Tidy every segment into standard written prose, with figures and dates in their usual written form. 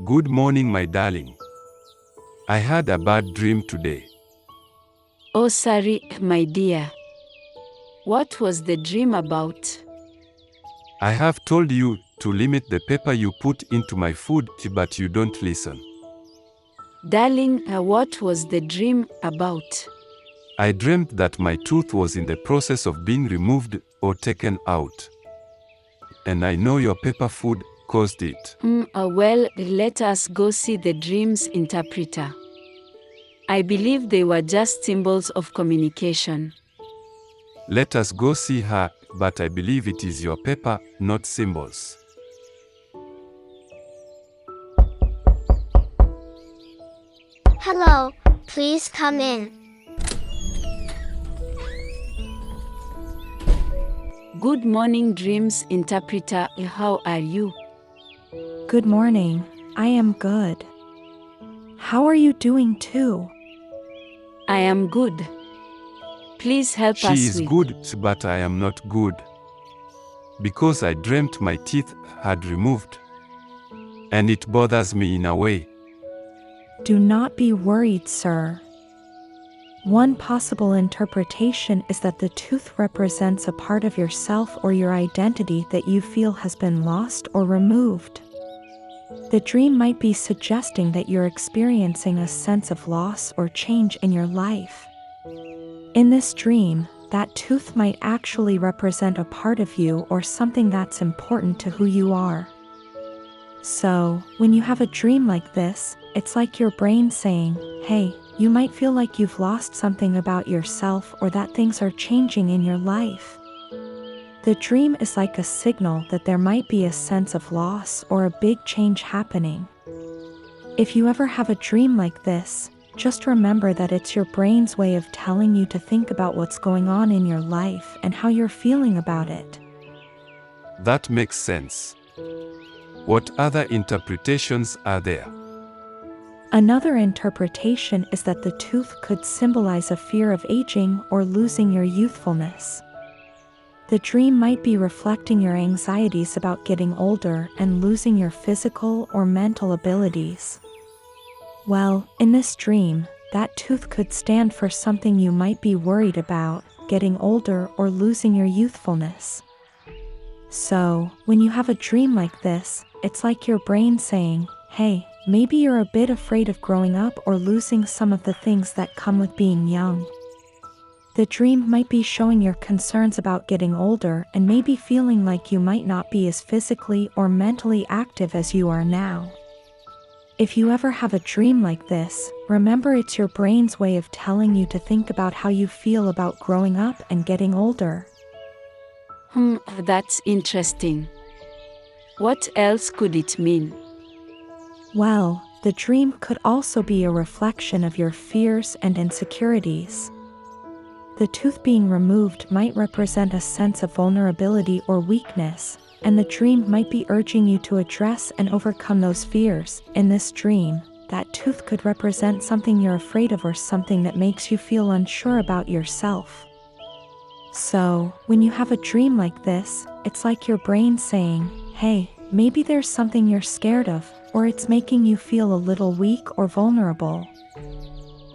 Good morning, my darling. I had a bad dream today. Oh, sorry, my dear. What was the dream about? I have told you to limit the pepper you put into my food, but you don't listen. Darling, what was the dream about? I dreamt that my tooth was in the process of being removed or taken out. And I know your pepper food caused it. Well, let us go see the dream's interpreter. I believe they were just symbols of communication. Let us go see her, but I believe it is your pepper, not symbols. Hello, please come in. Good morning, dreams interpreter. How are you? Good morning. I am good. How are you doing too? I am good. Please help She us is with. good, but I am not good. Because I dreamt my teeth had removed. And it bothers me in a way. Do not be worried, sir. One possible interpretation is that the tooth represents a part of yourself or your identity that you feel has been lost or removed. The dream might be suggesting that you're experiencing a sense of loss or change in your life. In this dream, that tooth might actually represent a part of you or something that's important to who you are. So, when you have a dream like this, it's like your brain saying, hey, you might feel like you've lost something about yourself or that things are changing in your life. The dream is like a signal that there might be a sense of loss or a big change happening. If you ever have a dream like this, just remember that it's your brain's way of telling you to think about what's going on in your life and how you're feeling about it. That makes sense. What other interpretations are there? Another interpretation is that the tooth could symbolize a fear of aging or losing your youthfulness. The dream might be reflecting your anxieties about getting older and losing your physical or mental abilities. Well, in this dream, that tooth could stand for something you might be worried about, getting older or losing your youthfulness. So, when you have a dream like this, it's like your brain saying, hey, maybe you're a bit afraid of growing up or losing some of the things that come with being young. The dream might be showing your concerns about getting older and maybe feeling like you might not be as physically or mentally active as you are now. If you ever have a dream like this, remember it's your brain's way of telling you to think about how you feel about growing up and getting older. That's interesting. What else could it mean? Well, the dream could also be a reflection of your fears and insecurities. The tooth being removed might represent a sense of vulnerability or weakness, and the dream might be urging you to address and overcome those fears. In this dream, that tooth could represent something you're afraid of or something that makes you feel unsure about yourself. So, when you have a dream like this, it's like your brain saying, hey, maybe there's something you're scared of, or it's making you feel a little weak or vulnerable.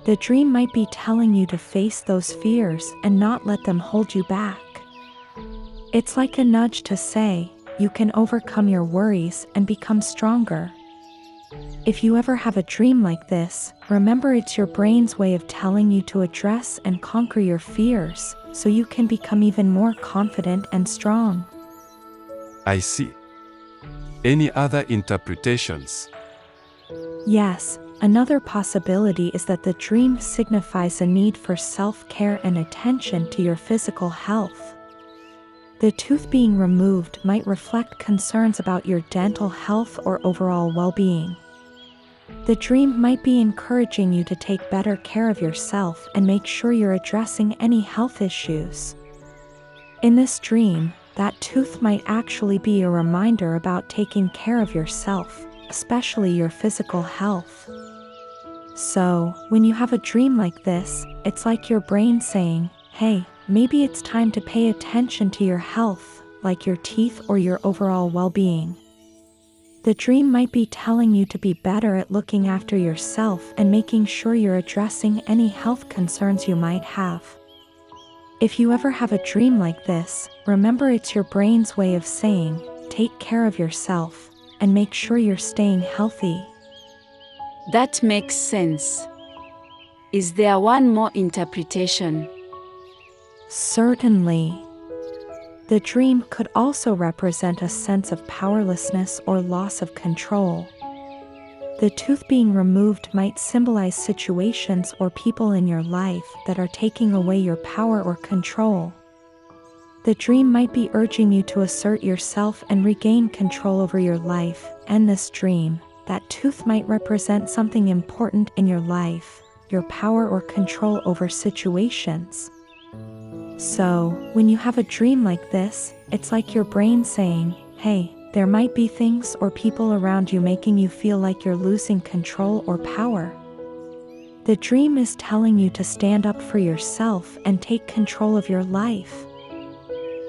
The dream might be telling you to face those fears and not let them hold you back. It's like a nudge to say, you can overcome your worries and become stronger. If you ever have a dream like this, remember it's your brain's way of telling you to address and conquer your fears, so you can become even more confident and strong. I see. Any other interpretations? Yes, another possibility is that the dream signifies a need for self-care and attention to your physical health. The tooth being removed might reflect concerns about your dental health or overall well-being. The dream might be encouraging you to take better care of yourself and make sure you're addressing any health issues. In this dream, that tooth might actually be a reminder about taking care of yourself, especially your physical health. So, when you have a dream like this, it's like your brain saying, hey, maybe it's time to pay attention to your health, like your teeth or your overall well-being. The dream might be telling you to be better at looking after yourself and making sure you're addressing any health concerns you might have. If you ever have a dream like this, remember it's your brain's way of saying, take care of yourself, and make sure you're staying healthy. That makes sense. Is there one more interpretation? Certainly. The dream could also represent a sense of powerlessness or loss of control. The tooth being removed might symbolize situations or people in your life that are taking away your power or control. The dream might be urging you to assert yourself and regain control over your life, and this dream, that tooth might represent something important in your life, your power or control over situations. So, when you have a dream like this, it's like your brain saying, hey, there might be things or people around you making you feel like you're losing control or power. The dream is telling you to stand up for yourself and take control of your life.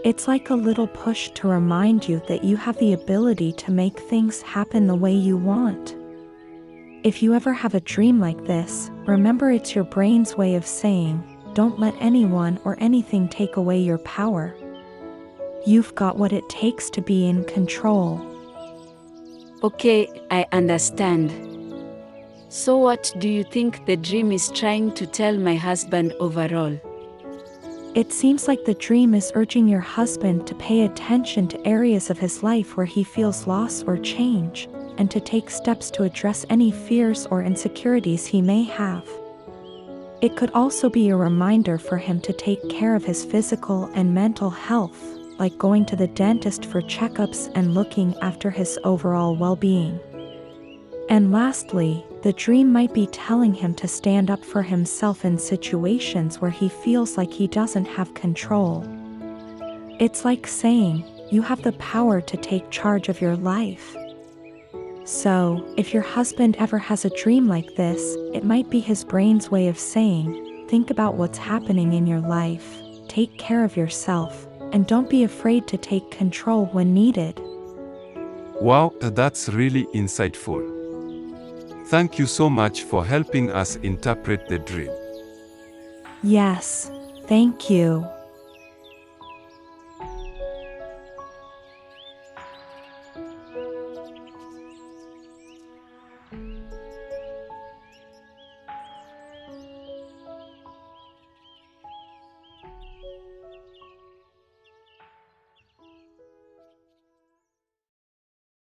It's like a little push to remind you that you have the ability to make things happen the way you want. If you ever have a dream like this, remember it's your brain's way of saying, don't let anyone or anything take away your power. You've got what it takes to be in control. Okay, I understand. So what do you think the dream is trying to tell my husband overall? It seems like the dream is urging your husband to pay attention to areas of his life where he feels loss or change, and to take steps to address any fears or insecurities he may have. It could also be a reminder for him to take care of his physical and mental health, like going to the dentist for checkups and looking after his overall well-being. And lastly, the dream might be telling him to stand up for himself in situations where he feels like he doesn't have control. It's like saying, you have the power to take charge of your life. So, if your husband ever has a dream like this, it might be his brain's way of saying, think about what's happening in your life, take care of yourself, and don't be afraid to take control when needed. Wow, that's really insightful. Thank you so much for helping us interpret the dream. Yes, thank you.